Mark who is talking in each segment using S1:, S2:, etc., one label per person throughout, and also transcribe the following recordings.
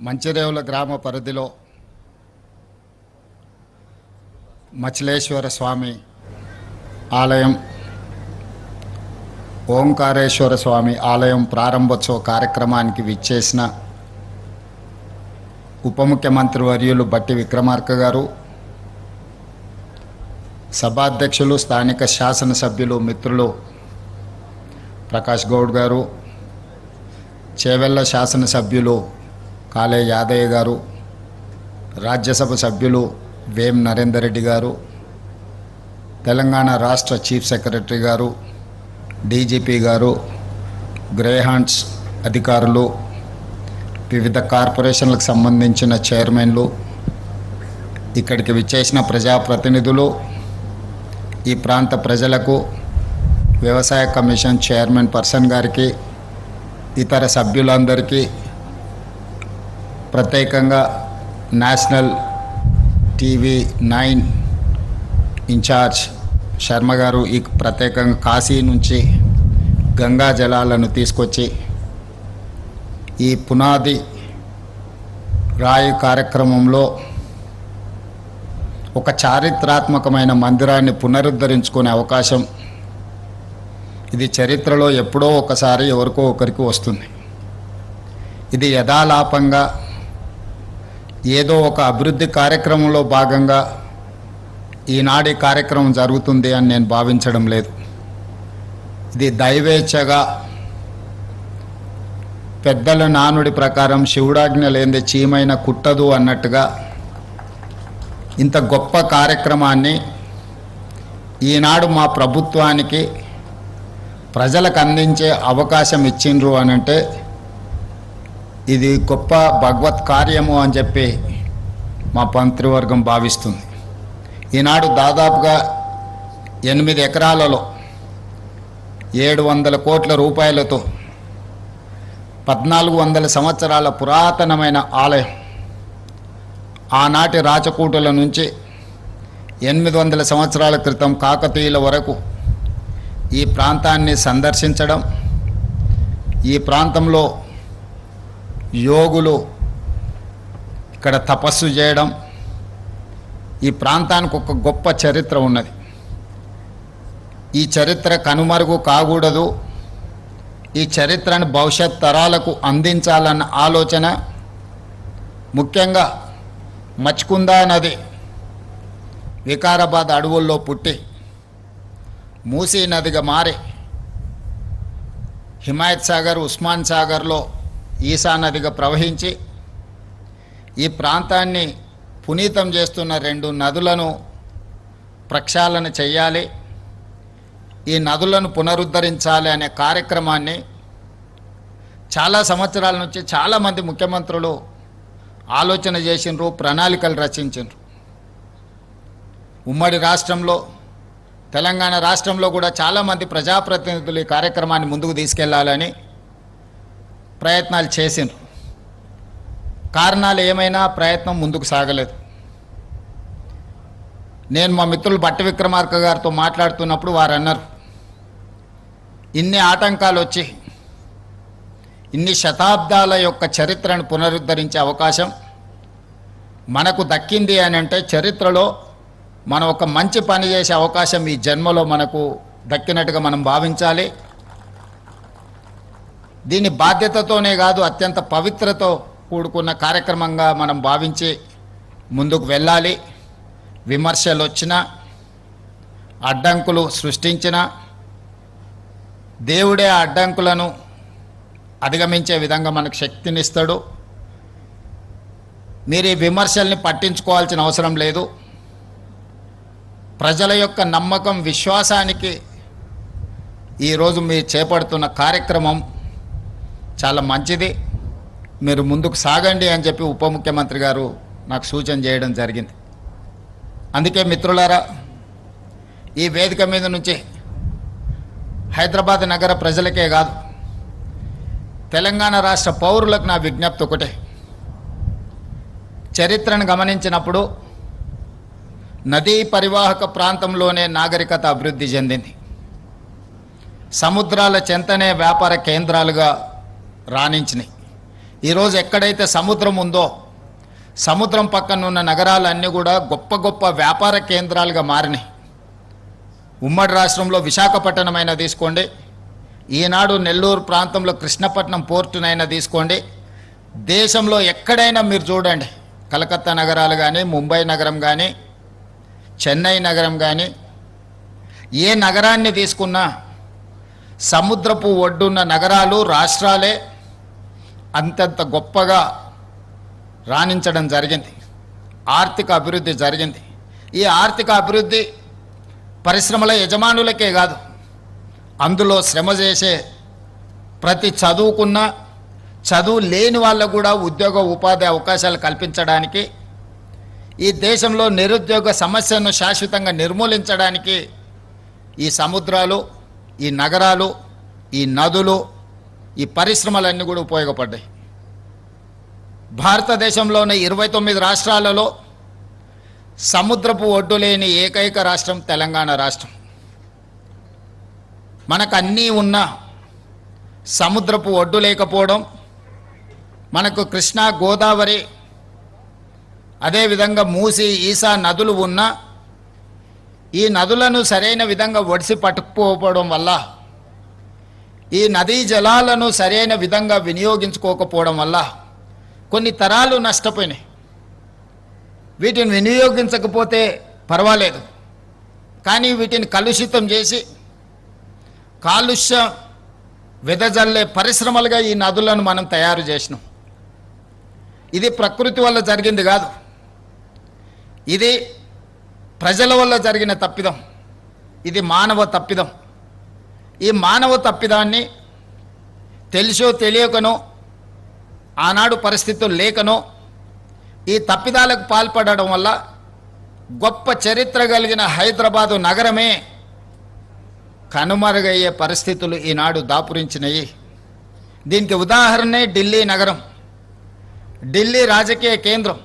S1: మంచిరేవుల గ్రామ పరిధిలో మచిలేశ్వర స్వామి ఆలయం, ఓంకారేశ్వర స్వామి ఆలయం ప్రారంభోత్సవ కార్యక్రమానికి విచ్చేసిన ఉప ముఖ్యమంత్రి వర్యులు బట్టి విక్రమార్క గారు, సభాధ్యక్షులు స్థానిక శాసనసభ్యులు మిత్రులు ప్రకాష్ గౌడ్ గారు, చేవెళ్ళ శాసనసభ్యులు కాళే యాదయ్య గారు, రాజ్యసభ సభ్యులు వేం నరేందర్ రెడ్డి గారు, తెలంగాణ రాష్ట్ర చీఫ్ సెక్రటరీ గారు, డీజీపీ గారు, గ్రేహాండ్స్ అధికారులు, వివిధ కార్పొరేషన్లకు సంబంధించిన చైర్మన్లు, ఇక్కడికి విచ్చేసిన ప్రజాప్రతినిధులు, ఈ ప్రాంత ప్రజలకు, వ్యవసాయ కమిషన్ చైర్మన్ పర్సన్ గారికి, ఇతర సభ్యులందరికీ, ప్రత్యేకంగా నేషనల్ టీవీ 9 ఇన్ఛార్జ్ శర్మ గారు ఈ ప్రత్యేకంగా కాశీ నుంచి గంగా జలాలను తీసుకొచ్చి ఈ పునాది రాయి కార్యక్రమంలో ఒక చారిత్రాత్మకమైన మందిరాన్ని పునరుద్ధరించుకునే అవకాశం ఇది చరిత్రలో ఎప్పుడో ఒకసారి ఎవరికో ఒకరికి వస్తుంది. ఇది యథాలాపంగా ఏదో ఒక అభివృద్ధి కార్యక్రమంలో భాగంగా ఈనాటి కార్యక్రమం జరుగుతుంది అని నేను భావించడం లేదు. ఇది దైవేచ్ఛగా పెద్దల నానుడి ప్రకారం శివుడాజ్ఞ లేనిదే చీమైన కుట్టదు అన్నట్టుగా ఇంత గొప్ప కార్యక్రమాన్ని ఈనాడు మా ప్రభుత్వానికి ప్రజలకు అందించే అవకాశం ఇచ్చిండ్రు అనంటే ఇది గొప్ప భగవత్ కార్యము అని చెప్పి మా మంత్రివర్గం భావిస్తుంది. ఈనాడు దాదాపుగా 8 ఎకరాలలో 700 కోట్ల రూపాయలతో 1400 సంవత్సరాల పురాతనమైన ఆలయం, ఆనాటి రాచకూటుల నుంచి 800 సంవత్సరాల క్రితం కాకతీయుల వరకు ఈ ప్రాంతాన్ని సందర్శించడం, ఈ ప్రాంతంలో యోగులు ఇక్కడ తపస్సు చేయడం, ఈ ప్రాంతానికి ఒక గొప్ప చరిత్ర ఉన్నది. ఈ చరిత్ర కనుమరుగు కాకూడదు, ఈ చరిత్రను భవిష్యత్ తరాలకు అందించాలన్న ఆలోచన ముఖ్యంగా మచ్కుందా నది వికారాబాద్ అడవుల్లో పుట్టి మూసీ నదిగా మారి హిమాయత్ సాగర్, ఉస్మాన్ సాగర్లో ఈసా నదిగా ప్రవహించి ఈ ప్రాంతాన్ని పునీతం చేస్తున్న 2 నదులను ప్రక్షాళన చేయాలి, ఈ నదులను పునరుద్ధరించాలి అనే కార్యక్రమాన్ని చాలా సంవత్సరాల నుంచి చాలామంది ముఖ్యమంత్రులు ఆలోచన చేసినారు, ప్రణాళికలు రచించారు. ఉమ్మడి రాష్ట్రంలో, తెలంగాణ రాష్ట్రంలో కూడా చాలామంది ప్రజాప్రతినిధులు ఈ కార్యక్రమాన్ని ముందుకు తీసుకెళ్లాలని ప్రయత్నాలు చేసిండ్రు. కారణాలు ఏమైనా ప్రయత్నం ముందుకు సాగలేదు. నేను మా మిత్రులు బట్టి విక్రమార్క గారితో మాట్లాడుతున్నప్పుడు వారు అన్నారు, ఇన్ని ఆటంకాలు వచ్చి ఇన్ని శతాబ్దాల యొక్క చరిత్రను పునరుద్ధరించే అవకాశం మనకు దక్కింది అని అంటే చరిత్రలో మనం ఒక మంచి పని చేసే అవకాశం ఈ జన్మలో మనకు దక్కినట్టుగా మనం భావించాలి. దీని బాధ్యతతోనే కాదు, అత్యంత పవిత్రతో కూడుకున్న కార్యక్రమంగా మనం భావించి ముందుకు వెళ్ళాలి. విమర్శలు వచ్చినా, అడ్డంకులు సృష్టించినా దేవుడే ఆ అడ్డంకులను అధిగమించే విధంగా మనకు శక్తినిస్తాడు. మీరు ఈ విమర్శల్ని పట్టించుకోవాల్సిన అవసరం లేదు. ప్రజల యొక్క నమ్మకం, విశ్వాసానికి ఈరోజు మీరు చేపడుతున్న కార్యక్రమం చాలా మంచిది, మీరు ముందుకు సాగండి అని చెప్పి ఉప ముఖ్యమంత్రి గారు నాకు సూచన చేయడం జరిగింది. అందుకే మిత్రులారా, ఈ వేదిక మీద నుంచి హైదరాబాద్ నగర ప్రజలకే కాదు, తెలంగాణ రాష్ట్ర పౌరులకు నా విజ్ఞప్తి ఒకటే. చరిత్రను గమనించినప్పుడు నదీ పరివాహక ప్రాంతంలోనే నాగరికత అభివృద్ధి చెందింది. సముద్రాల చెంతనే వ్యాపార కేంద్రాలుగా రాణించినాయి. ఈరోజు ఎక్కడైతే సముద్రం ఉందో సముద్రం పక్కన ఉన్న నగరాలన్నీ కూడా గొప్ప గొప్ప వ్యాపార కేంద్రాలుగా మారినాయి. ఉమ్మడి రాష్ట్రంలో విశాఖపట్నం అయినా తీసుకోండి, ఈనాడు నెల్లూరు ప్రాంతంలో కృష్ణపట్నం పోర్టునైనా తీసుకోండి, దేశంలో ఎక్కడైనా మీరు చూడండి, కలకత్తా నగరాలు కానీ, ముంబై నగరం కానీ, చెన్నై నగరం కానీ, ఏ నగరాన్ని తీసుకున్నా సముద్రపు ఒడ్డున్న నగరాలు, రాష్ట్రాలే అంతంత గొప్పగా రాణించడం జరిగింది. ఆర్థిక అభివృద్ధి జరిగింది. ఈ ఆర్థిక అభివృద్ధి పరిశ్రమల యజమానులకే కాదు, అందులో శ్రమ చేసే ప్రతి చదువుకున్న చదువు లేని వాళ్ళకు కూడా ఉద్యోగ ఉపాధి అవకాశాలు కల్పించడానికి, ఈ దేశంలో నిరుద్యోగ సమస్యను శాశ్వతంగా నిర్మూలించడానికి ఈ సముద్రాలు, ఈ నగరాలు, ఈ నదులు, ఈ పరిశ్రమలన్నీ కూడా ఉపయోగపడ్డాయి. భారతదేశంలోని 29 రాష్ట్రాలలో సముద్రపు ఒడ్డు లేని ఏకైక రాష్ట్రం తెలంగాణ రాష్ట్రం. మనకు అన్నీ ఉన్న సముద్రపు ఒడ్డు లేకపోవడం, మనకు కృష్ణా, గోదావరి, అదేవిధంగా మూసి, ఈసా నదులు ఉన్న ఈ నదులను సరైన విధంగా ఒడిసి పట్టుకుపోవడం వల్ల, ఈ నదీ జలాలను సరైన విధంగా వినియోగించుకోకపోవడం వల్ల కొన్ని తరాలు నష్టపోయినాయి. వీటిని వినియోగించకపోతే పర్వాలేదు, కానీ వీటిని కలుషితం చేసి కాలుష్యం వెదజల్లే పరిశ్రమలుగా ఈ నదులను మనం తయారు చేసినాం. ఇది ప్రకృతి వల్ల జరిగింది కాదు, ఇది ప్రజల వల్ల జరిగిన తప్పిదం, ఇది మానవ తప్పిదం. ఈ మానవ తప్పిదాన్ని తెలిసో తెలియకనో, ఆనాడు పరిస్థితులు లేకనో ఈ తప్పిదాలకు పాల్పడడం వల్ల గొప్ప చరిత్ర కలిగిన హైదరాబాదు నగరమే కనుమరుగయ్యే పరిస్థితులు ఈనాడు దాపురించినాయి. దీనికి ఉదాహరణే ఢిల్లీ నగరం. ఢిల్లీ రాజకీయ కేంద్రం.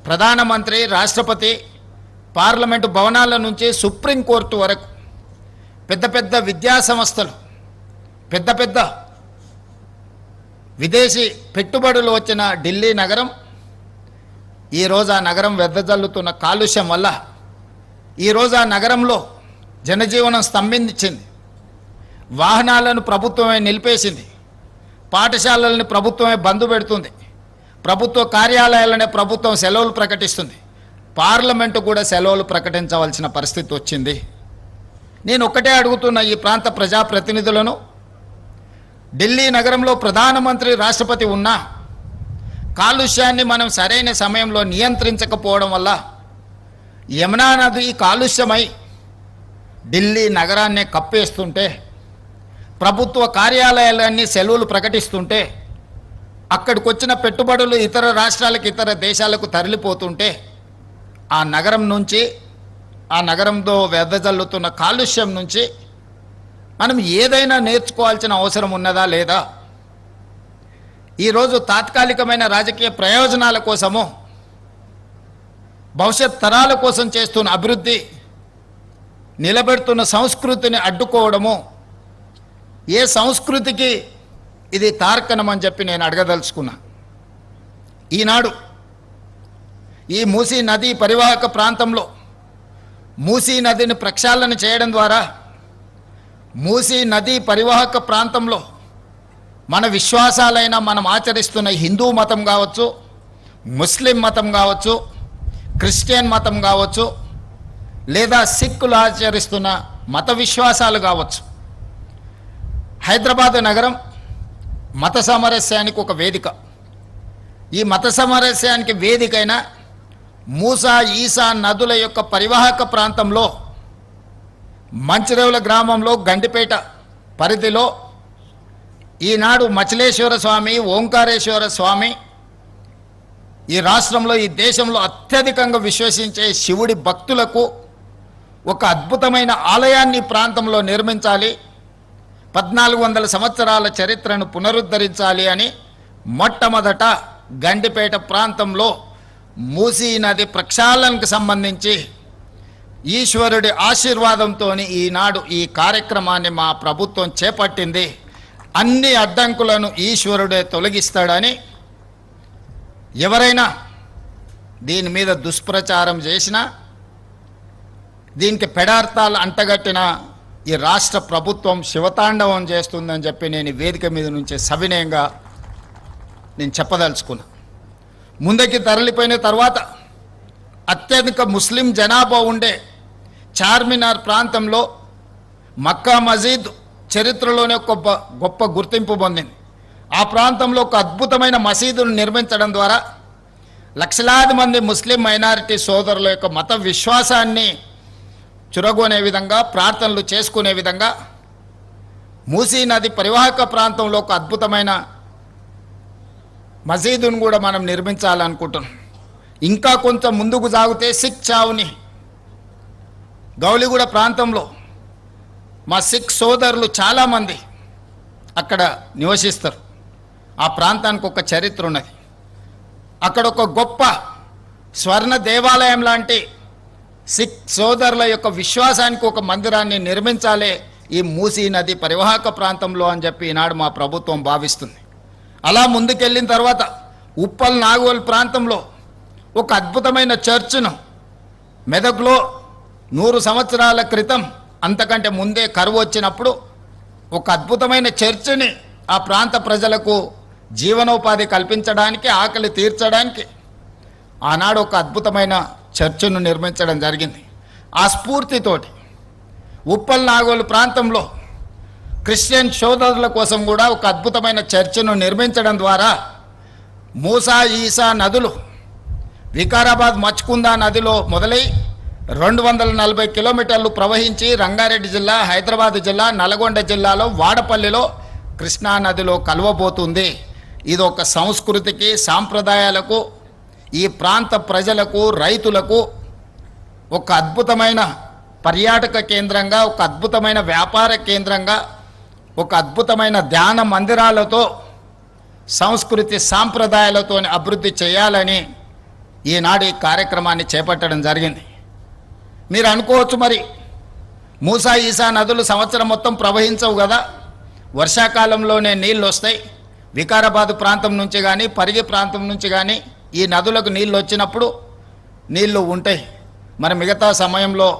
S1: ప్రధానమంత్రి, రాష్ట్రపతి, పార్లమెంటు భవనాల నుంచి సుప్రీంకోర్టు వరకు పెద్ద పెద్ద విద్యా సంస్థలు, పెద్ద పెద్ద విదేశీ పెట్టుబడులు వచ్చిన ఢిల్లీ నగరం ఈరోజు ఆ నగరం వెదజల్లుతున్న కాలుష్యం వల్ల ఈరోజు ఆ నగరంలో జనజీవనం స్తంభించింది. వాహనాలను ప్రభుత్వమే నిలిపేసింది, పాఠశాలలను ప్రభుత్వమే బంద్ పెడుతుంది, ప్రభుత్వ కార్యాలయాలనే ప్రభుత్వం సెలవులు ప్రకటిస్తుంది, పార్లమెంటు కూడా సెలవులు ప్రకటించవలసిన పరిస్థితి వచ్చింది. నేను ఒక్కటే అడుగుతున్న ఈ ప్రాంత ప్రజాప్రతినిధులను, ఢిల్లీ నగరంలో ప్రధానమంత్రి, రాష్ట్రపతి ఉన్నా కాలుష్యాన్ని మనం సరైన సమయంలో నియంత్రించకపోవడం వల్ల యమునా నది కాలుష్యమై ఢిల్లీ నగరాన్ని కప్పేస్తుంటే, ప్రభుత్వ కార్యాలయాలన్నీ సెలవులు ప్రకటిస్తుంటే, అక్కడికి వచ్చిన పెట్టుబడులు ఇతర రాష్ట్రాలకు, ఇతర దేశాలకు తరలిపోతుంటే, ఆ నగరం నుంచి, ఆ నగరంతో వెదజల్లుతున్న కాలుష్యం నుంచి మనం ఏదైనా నేర్చుకోవాల్సిన అవసరం ఉన్నదా లేదా? ఈరోజు తాత్కాలికమైన రాజకీయ ప్రయోజనాల కోసము, భవిష్యత్ తరాల కోసం చేస్తున్న అభివృద్ధి, నిలబెడుతున్న సంస్కృతిని అడ్డుకోవడము ఏ సంస్కృతికి ఇది తార్కణం అని చెప్పి నేను అడగదలుచుకున్నా. ఈనాడు ఈ మూసీ నదీ పరివాహక ప్రాంతంలో మూసీ నదిని ప్రక్షాళన చేయడం ద్వారా మూసీ నదీ పరివాహక ప్రాంతంలో మన విశ్వాసాలైన మనం ఆచరిస్తున్న హిందూ మతం కావచ్చు, ముస్లిం మతం కావచ్చు, క్రిస్టియన్ మతం కావచ్చు, లేదా సిక్కులు ఆచరిస్తున్న మత విశ్వాసాలు కావచ్చు, హైదరాబాద్ నగరం మత సామరస్యానికి ఒక వేదిక. ఈ మత సామరస్యానికి వేదికైన మూసా, ఈసా నదుల యొక్క పరివాహక ప్రాంతంలో మంచిరేవుల గ్రామంలో, గండిపేట పరిధిలో ఈనాడు మచిలేశ్వర స్వామి, ఓంకారేశ్వర స్వామి ఈ రాష్ట్రంలో, ఈ దేశంలో అత్యధికంగా విశ్వసించే శివుడి భక్తులకు ఒక అద్భుతమైన ఆలయాన్ని ప్రాంతంలో నిర్మించాలి, 1400 సంవత్సరాల చరిత్రను పునరుద్ధరించాలి అని మొట్టమొదట గండిపేట ప్రాంతంలో మూసీ నది ప్రక్షాళనకు సంబంధించి ఈశ్వరుడి ఆశీర్వాదంతో ఈనాడు ఈ కార్యక్రమాన్ని మా ప్రభుత్వం చేపట్టింది. అన్ని అడ్డంకులను ఈశ్వరుడే తొలగిస్తాడని ఎవరైనా దీని మీద దుష్ప్రచారం చేసినా, దీనికి పెడార్థాలు అంటగట్టిన ఈ రాష్ట్ర ప్రభుత్వం శివతాండవం చేస్తుందని చెప్పి నేను ఈ వేదిక మీద నుంచి సవినయంగా నేను చెప్పదలుచుకున్నా. ముందుకి తరలిపోయిన తర్వాత అత్యధిక ముస్లిం జనాభా ఉండే చార్మినార్ ప్రాంతంలో మక్కా మసీద్ చరిత్రలోనే ఒక గొప్ప గుర్తింపు పొందింది. ఆ ప్రాంతంలో ఒక అద్భుతమైన మసీదును నిర్మించడం ద్వారా లక్షలాది మంది ముస్లిం మైనారిటీ సోదరుల యొక్క మత విశ్వాసాన్ని చురగొనే విధంగా, ప్రార్థనలు చేసుకునే విధంగా మూసీ నది పరివాహక ప్రాంతంలో ఒక అద్భుతమైన మసీదును కూడా మనం నిర్మించాలనుకుంటున్నాం. ఇంకా కొంత ముందుకు సాగితే సిక్ చావుని గౌలిగూడ ప్రాంతంలో మా సిక్ సోదరులు చాలామంది అక్కడ నివసిస్తారు. ఆ ప్రాంతానికి ఒక చరిత్ర ఉన్నది. అక్కడ ఒక గొప్ప స్వర్ణ దేవాలయం లాంటి సిక్ సోదరుల యొక్క విశ్వాసానికి ఒక మందిరాన్ని నిర్మించాలి ఈ మూసీ నది పరివాహక ప్రాంతంలో అని చెప్పి ఈనాడు మా ప్రభుత్వం భావిస్తుంది. అలా ముందుకెళ్ళిన తర్వాత ఉప్పల్ నాగోల్ ప్రాంతంలో ఒక అద్భుతమైన చర్చ్ను మెదక్లో 100 సంవత్సరాల క్రితం, అంతకంటే ముందే కరువు వచ్చినప్పుడు ఒక అద్భుతమైన చర్చిని ఆ ప్రాంత ప్రజలకు జీవనోపాధి కల్పించడానికి, ఆకలి తీర్చడానికి ఆనాడు ఒక అద్భుతమైన చర్చిను నిర్మించడం జరిగింది. ఆ స్ఫూర్తితోటి ఉప్పల్ నాగోలు ప్రాంతంలో క్రిస్టియన్ సోదరుల కోసం కూడా ఒక అద్భుతమైన చర్చిను నిర్మించడం ద్వారా మూసా ఈసా నదులు వికారాబాద్ మచ్కుందా నదిలో మొదలై 240 కిలోమీటర్లు ప్రవహించి రంగారెడ్డి జిల్లా, హైదరాబాద్ జిల్లా, నల్గొండ జిల్లాలో వాడపల్లిలో కృష్ణా నదిలో కలవబోతుంది. ఇది ఒక సంస్కృతికి, సాంప్రదాయాలకు, ఈ ప్రాంత ప్రజలకు, రైతులకు ఒక అద్భుతమైన పర్యాటక కేంద్రంగా, ఒక అద్భుతమైన వ్యాపార కేంద్రంగా, ఒక అద్భుతమైన ధ్యాన మందిరాలతో, సంస్కృతి సాంప్రదాయాలతో అభివృద్ధి చేయాలని ఈనాడు ఈ కార్యక్రమాన్ని చేపట్టడం జరిగింది. మీరు అనుకోవచ్చు, మరి మూసా ఈసా నదులు సంవత్సరం మొత్తం ప్రవహించవు కదా, వర్షాకాలంలోనే నీళ్ళు వస్తాయి. వికారాబాద్ ప్రాంతం నుంచి కానీ, పరిగి ప్రాంతం నుంచి కానీ ఈ నదులకు నీళ్ళు వచ్చినప్పుడు నీళ్లు ఉంటాయి. మరి మిగతా సమయంలో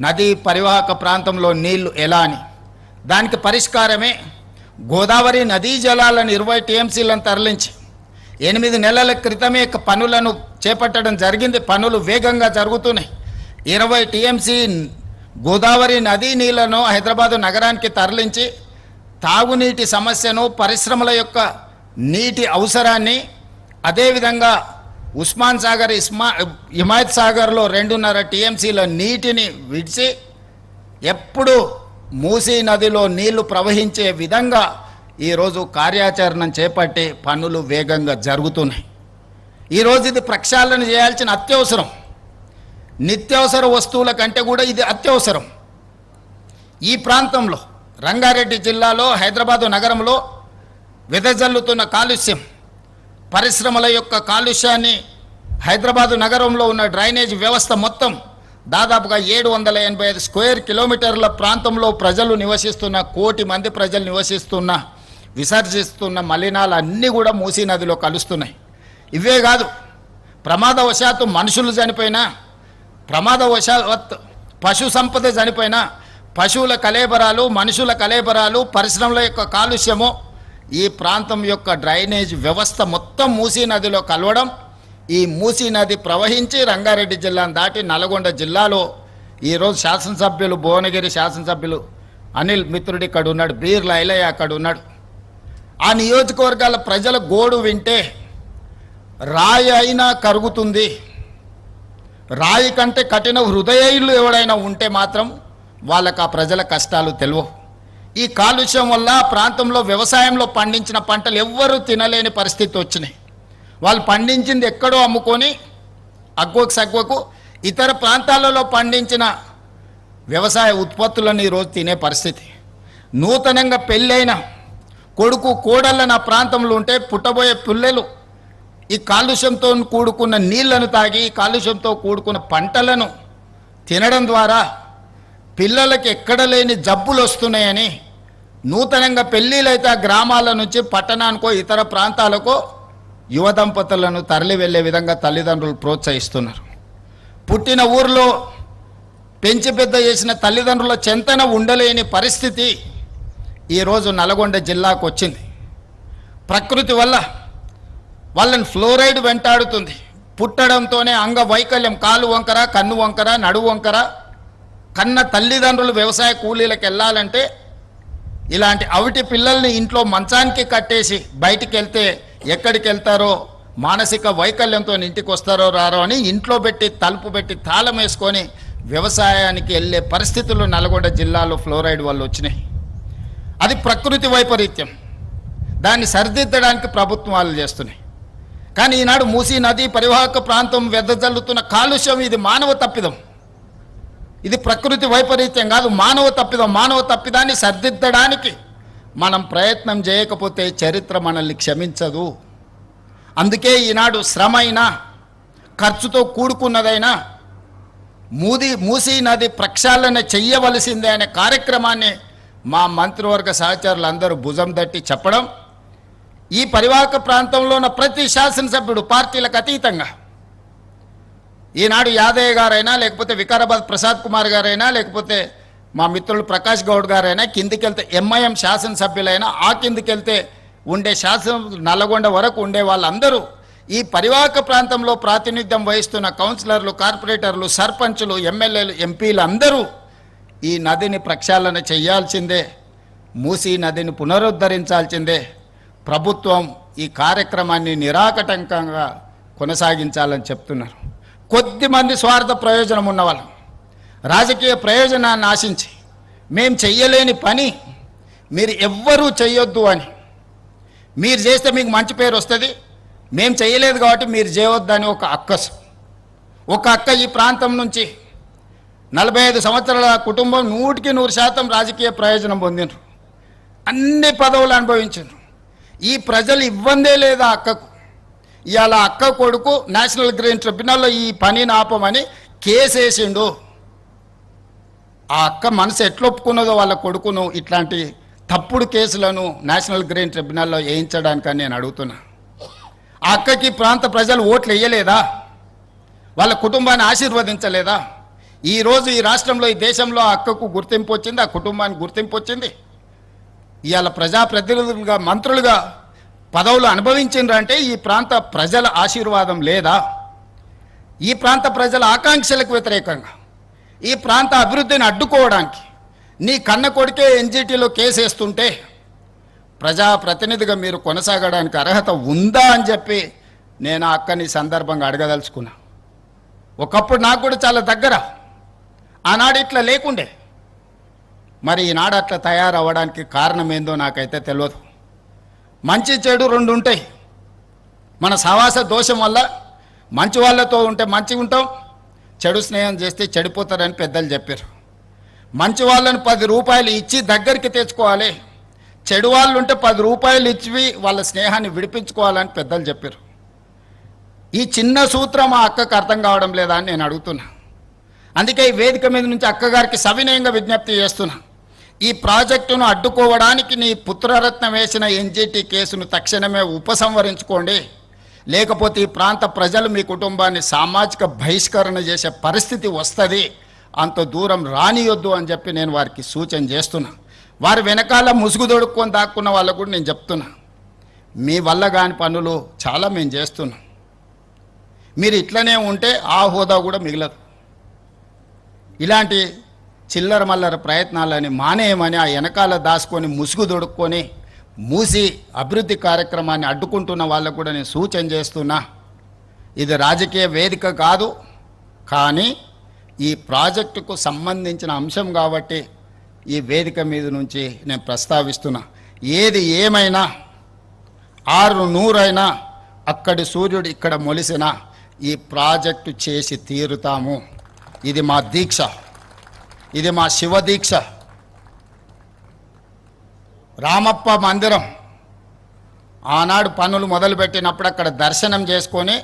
S1: నదీ పరివాహక ప్రాంతంలో నీళ్లు ఎలా అని, దానికి పరిష్కారమే గోదావరి నదీ జలాలను 20 టీఎంసీలను తరలించి 8 నెలల క్రితమే పనులను చేపట్టడం జరిగింది. పనులు వేగంగా జరుగుతున్నాయి. 20 టీఎంసీ గోదావరి నదీ నీళ్లను హైదరాబాదు నగరానికి తరలించి తాగునీటి సమస్యను, పరిశ్రమల యొక్క నీటి అవసరాన్ని, అదేవిధంగా ఉస్మాన్ సాగర్, హిమాయత్ సాగర్లో 2.5 టీఎంసీల నీటిని విడిచి ఎప్పుడు మూసీ నదిలో నీళ్లు ప్రవహించే విధంగా ఈరోజు కార్యాచరణ చేపట్టి పనులు వేగంగా జరుగుతున్నాయి. ఈరోజు ఇది ప్రక్షాళన చేయాల్సిన అత్యవసరం. నిత్యావసర వస్తువుల కంటే కూడా ఇది అత్యవసరం. ఈ ప్రాంతంలో రంగారెడ్డి జిల్లాలో, హైదరాబాదు నగరంలో వెదజల్లుతున్న కాలుష్యం, పరిశ్రమల యొక్క కాలుష్యాన్ని, హైదరాబాదు నగరంలో ఉన్న డ్రైనేజ్ వ్యవస్థ మొత్తం దాదాపుగా 785 స్క్వేర్ కిలోమీటర్ల ప్రాంతంలో ప్రజలు నివసిస్తున్న, 1 కోటి మంది ప్రజలు నివసిస్తున్న, విసర్జిస్తున్న మలినాలు అన్నీ కూడా మూసీ నదిలో కలుస్తున్నాయి. ఇవే కాదు, ప్రమాదవశాత్తు మనుషులు చనిపోయినా, ప్రమాదవశాత్తు పశు సంపద చనిపోయినా, పశువుల కలేబరాలు, మనుషుల కలేబరాలు, పరిశ్రమల యొక్క కాలుష్యము, ఈ ప్రాంతం యొక్క డ్రైనేజ్ వ్యవస్థ మొత్తం మూసీ నదిలో కలవడం, ఈ మూసీ నది ప్రవహించి రంగారెడ్డి జిల్లాను దాటి నల్గొండ జిల్లాలో ఈరోజు శాసనసభ్యులు, భువనగిరి శాసనసభ్యులు అనిల్ మిత్రుడు ఇక్కడ ఉన్నాడు, బీర్ల ఐలయ్య అక్కడ ఉన్నాడు. ఆ నియోజకవర్గాల ప్రజల గోడు వింటే రాయి అయినా కరుగుతుంది. రాయి కంటే కఠిన హృదయులు ఎవడైనా ఉంటే మాత్రం వాళ్ళకు ఆ ప్రజల కష్టాలు తెలియవు. ఈ కాలుష్యం వల్ల ప్రాంతంలో వ్యవసాయంలో పండించిన పంటలు ఎవ్వరూ తినలేని పరిస్థితి వచ్చినాయి. వాళ్ళు పండించింది ఎక్కడో అమ్ముకొని అగ్వకు సగ్వకు ఇతర ప్రాంతాలలో పండించిన వ్యవసాయ ఉత్పత్తులను ఈరోజు తినే పరిస్థితి. నూతనంగా పెళ్ళైన కొడుకు కోడళ్ళ నా ప్రాంతంలో ఉంటే పుట్టబోయే పిల్లలు ఈ కాలుష్యంతో కూడుకున్న నీళ్లను తాగి, కాలుష్యంతో కూడుకున్న పంటలను తినడం ద్వారా పిల్లలకి ఎక్కడ లేని జబ్బులు వస్తున్నాయని నూతనంగా పెళ్ళిళ్ళైతే ఆ గ్రామాల నుంచి పట్టణానికో ఇతర ప్రాంతాలకో యువ దంపతులను తరలి వెళ్ళే విధంగా తల్లిదండ్రులు ప్రోత్సహిస్తున్నారు. పుట్టిన ఊరిలో పెంచి పెద్ద చేసిన తల్లిదండ్రుల చెంతన ఉండలేని పరిస్థితి ఈరోజు నల్గొండ జిల్లాకు వచ్చింది. ప్రకృతి వల్ల వాళ్ళని ఫ్లోరైడ్ వెంటాడుతుంది. పుట్టడంతోనే అంగవైకల్యం, కాలు వంకర, కన్ను వంకర, నడువు వంకర. కన్న తల్లిదండ్రులు వ్యవసాయ కూలీలకు వెళ్ళాలంటే ఇలాంటి అవిటి పిల్లల్ని ఇంట్లో మంచానికి కట్టేసి బయటికి వెళ్తే ఎక్కడికి వెళ్తారో, మానసిక వైకల్యంతో ఇంటికి వస్తారో రారో అని ఇంట్లో పెట్టి తలుపు పెట్టి తాళం వేసుకొని వ్యవసాయానికి వెళ్ళే పరిస్థితులు నల్గొండ జిల్లాలో ఫ్లోరైడ్ వల్ల వచ్చినాయి. అది ప్రకృతి వైపరీత్యం. దాన్ని సరిదిద్దడానికి ప్రభుత్వాలు చేస్తున్నాయి. కానీ ఈనాడు మూసీ నది పరివాహక ప్రాంతం వెదజల్లుతున్న కాలుష్యం ఇది మానవ తప్పిదం. ఇది ప్రకృతి వైపరీత్యం కాదు, మానవ తప్పిదం. మానవ తప్పిదాన్ని సరిదిద్దడానికి మనం ప్రయత్నం చేయకపోతే చరిత్ర మనల్ని క్షమించదు. అందుకే ఈనాడు శ్రమ అయినా, ఖర్చుతో కూడుకున్నదైనా మూసీ నది ప్రక్షాళన చెయ్యవలసిందే అనే కార్యక్రమాన్ని మా మంత్రివర్గ సహచరులందరూ భుజం తట్టి చెప్పడం, ఈ పరివాహక ప్రాంతంలో ఉన్న ప్రతి శాసనసభ్యుడు పార్టీలకు అతీతంగా, ఈనాడు యాదయ్య గారైనా, లేకపోతే వికారాబాద్ ప్రసాద్ కుమార్ గారైనా, లేకపోతే మా మిత్రులు ప్రకాష్ గౌడ్ గారైనా, కిందికెళ్తే ఎంఐఎం శాసనసభ్యులైనా, ఆ కిందికెళ్తే ఉండే నల్లగొండ వరకు ఉండే వాళ్ళందరూ ఈ పరివాహక ప్రాంతంలో ప్రాతినిధ్యం వహిస్తున్న కౌన్సిలర్లు, కార్పొరేటర్లు, సర్పంచులు, ఎమ్మెల్యేలు, ఎంపీలు అందరూ ఈ నదిని ప్రక్షాళన చేయాల్సిందే, మూసీ నదిని పునరుద్ధరించాల్సిందే. ప్రభుత్వం ఈ కార్యక్రమాన్ని నిరాకటంకంగా కొనసాగించాలని చెప్తున్నారు. కొద్దిమంది స్వార్థ ప్రయోజనం ఉన్నవాళ్ళు రాజకీయ ప్రయోజనాన్ని ఆశించి మేము చెయ్యలేని పని మీరు ఎవ్వరూ చెయ్యొద్దు అని, మీరు చేస్తే మీకు మంచి పేరు వస్తుంది, మేము చేయలేదు కాబట్టి మీరు చేయవద్దని ఒక అక్క ఈ ప్రాంతం నుంచి 45 సంవత్సరాల కుటుంబం 100% రాజకీయ ప్రయోజనం పొందిండ్రు, అన్ని పదవులు అనుభవించారు. ఈ ప్రజలు ఇవ్వందే లేదా అక్కకు. ఇవాళ అక్క కొడుకు నేషనల్ గ్రీన్ ట్రిబ్యునల్లో ఈ పనిని ఆపమని కేసు వేసిండు. ఆ అక్క మనసు ఎట్లొప్పుకున్నదో వాళ్ళ కొడుకును ఇట్లాంటి తప్పుడు కేసులను నేషనల్ గ్రీన్ ట్రిబ్యునల్లో వేయించడానికని నేను అడుగుతున్నా. ఆ అక్కకి ప్రాంత ప్రజలు ఓట్లు వేయలేదా? వాళ్ళ కుటుంబాన్ని ఆశీర్వదించలేదా? ఈరోజు ఈ రాష్ట్రంలో, ఈ దేశంలో ఆ అక్కకు గుర్తింపు వచ్చింది, ఆ కుటుంబానికి గుర్తింపు వచ్చింది. ఇవాళ ప్రజాప్రతినిధులుగా, మంత్రులుగా పదవులు అనుభవించిండ్రంటే ఈ ప్రాంత ప్రజల ఆశీర్వాదం లేదా? ఈ ప్రాంత ప్రజల ఆకాంక్షలకు వ్యతిరేకంగా, ఈ ప్రాంత అభివృద్ధిని అడ్డుకోవడానికి నీ కన్న కొడుకే ఎన్జిటిలో కేసు వేస్తుంటే ప్రజాప్రతినిధిగా మీరు కొనసాగడానికి అర్హత ఉందా అని చెప్పి నేను ఆ అక్కని సందర్భంగా అడగదలుచుకున్నా. ఒకప్పుడు నాకు కూడా చాలా దగ్గర, ఆనాడు ఇట్లా లేకుండే. మరి ఈనాడు అట్లా తయారవ్వడానికి కారణం ఏందో నాకైతే తెలియదు. మంచి చెడు రెండు ఉంటాయి. మన సహవాస దోషం వల్ల మంచి వాళ్ళతో ఉంటే మంచిగా ఉంటాం, చెడు స్నేహం చేస్తే చెడిపోతారని పెద్దలు చెప్పారు. మంచి వాళ్ళని 10 రూపాయలు ఇచ్చి దగ్గరికి తెచ్చుకోవాలి, చెడు వాళ్ళు ఉంటే 10 రూపాయలు ఇచ్చి వాళ్ళ స్నేహాన్ని విడిపించుకోవాలని పెద్దలు చెప్పారు. ఈ చిన్న సూత్రం ఆ అక్కకు అర్థం కావడం లేదా అని నేను అడుగుతున్నా. అందుకే ఈ వేదిక మీద నుంచి అక్కగారికి సవినయంగా విజ్ఞప్తి చేస్తున్నా. ఈ ప్రాజెక్టును అడ్డుకోవడానికి నీ పుత్రరత్నం వేసిన ఎన్జిటి కేసును తక్షణమే ఉపసంహరించుకోండి, లేకపోతే ఈ ప్రాంత ప్రజలు మీ కుటుంబాన్ని సామాజిక బహిష్కరణ చేసే పరిస్థితి వస్తుంది, అంత దూరం రానియొద్దు అని చెప్పి నేను వారికి సూచన చేస్తున్నా. వారి వెనకాల ముసుగు దొడుక్కొని దాక్కున్న వాళ్ళకు కూడా నేను చెప్తున్నా, మీ వల్ల కాని పనులు చాలా మేము చేస్తున్నాం. మీరు ఇట్లనే ఉంటే ఆ హోదా కూడా మిగలదు. ఇలాంటి చిల్లర మల్లర ప్రయత్నాలని మానేయమని ఆ వెనకాల దాచుకొని ముసుగు దొడుక్కొని మూసి అభివృద్ధి కార్యక్రమాన్ని అడ్డుకుంటున్న వాళ్ళకు కూడా నేను సూచన చేస్తున్నా. ఇది రాజకీయ వేదిక కాదు, కానీ ఈ ప్రాజెక్టుకు సంబంధించిన అంశం కాబట్టి ఈ వేదిక మీద నుంచి నేను ప్రస్తావిస్తున్నా. ఏది ఏమైనా 600 అక్కడి సూర్యుడు ఇక్కడ మొలిసిన ఈ ప్రాజెక్టు చేసి తీరుతాము. ఇది మా దీక్ష, ఇది మా శివ దీక్ష. రామప్ప మందిరం ఆనాడు పనులు మొదలుపెట్టినప్పుడు అక్కడ దర్శనం చేసుకొని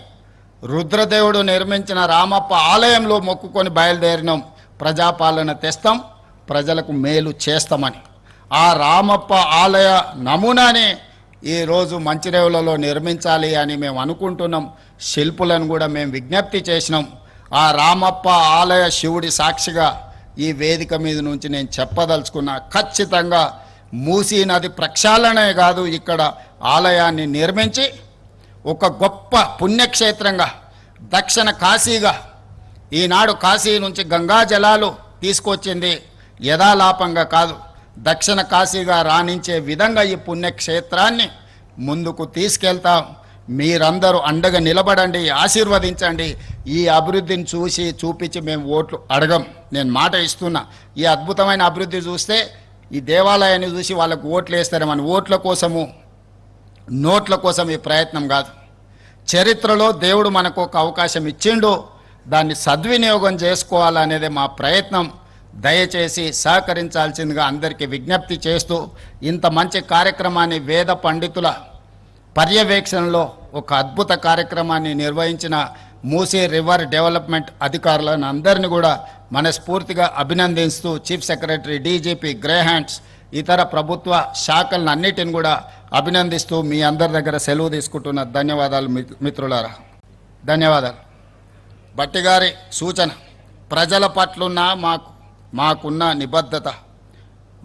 S1: రుద్రదేవుడు నిర్మించిన రామప్ప ఆలయంలో మొక్కుకొని బయలుదేరినాం, ప్రజాపాలన తెస్తాం, ప్రజలకు మేలు చేస్తామని. ఆ రామప్ప ఆలయ నమూనాని ఈరోజు మంచిరేవులలో నిర్మించాలి అని మేము అనుకుంటున్నాం. శిల్పులను కూడా మేము విజ్ఞప్తి చేసినాం. ఆ రామప్ప ఆలయ శివుడి సాక్షిగా ఈ వేదిక మీద నుంచి నేను చెప్పదలుచుకున్నా, ఖచ్చితంగా మూసీ నది ప్రక్షాళనే కాదు, ఇక్కడ ఆలయాన్ని నిర్మించి ఒక గొప్ప పుణ్యక్షేత్రంగా, దక్షిణ కాశీగా, ఈనాడు కాశీ నుంచి గంగా జలాలు తీసుకొచ్చింది యథాలాపంగా కాదు, దక్షిణ కాశీగా రాణించే విధంగా ఈ పుణ్యక్షేత్రాన్ని ముందుకు తీసుకెళ్తాం. మీరందరూ అండగా నిలబడండి, ఆశీర్వదించండి. ఈ అభివృద్ధిని చూసి చూపించి మేము ఓట్లు అడగం. నేను మాట ఇస్తున్నా, ఈ అద్భుతమైన అభివృద్ధి చూస్తే ఈ దేవాలయాన్ని చూసి వాళ్ళకు ఓట్లు వేస్తారేమని, ఓట్ల కోసము నోట్ల కోసం ఈ ప్రయత్నం కాదు. చరిత్రలో దేవుడు మనకు ఒక అవకాశం ఇచ్చిండు, దాన్ని సద్వినియోగం చేసుకోవాలనేదే మా ప్రయత్నం. దయచేసి సహకరించాల్సిందిగా అందరికీ విజ్ఞప్తి చేస్తూ, ఇంత మంచి కార్యక్రమాన్ని వేద పండితుల పర్యవేక్షణలో ఒక అద్భుత కార్యక్రమాన్ని నిర్వహించిన మూసీ రివర్ డెవలప్మెంట్ అధికారులను అందరినీ కూడా మనస్ఫూర్తిగా అభినందిస్తూ, chief secretary, DGP, grey hands, ఇతర ప్రభుత్వ శాఖలను అన్నిటిని కూడా అభినందిస్తూ మీ అందరి దగ్గర సెలవు తీసుకుంటున్న. ధన్యవాదాలు మిత్రులారా, ధన్యవాదాలు. భట్టి గారి సూచన, ప్రజల పట్లున్న మాకున్న నిబద్ధత,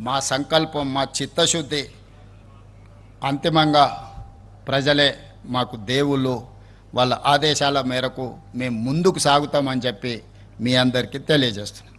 S1: మా సంకల్పం, మా చిత్తశుద్ధి, అంతిమంగా ప్రజలే మాకు దేవుళ్ళు. వాళ్ళ ఆదేశాల మేరకు మేము ముందుకు సాగుతామని చెప్పి మీ అందరికీ తెలియజేస్తున్నాం.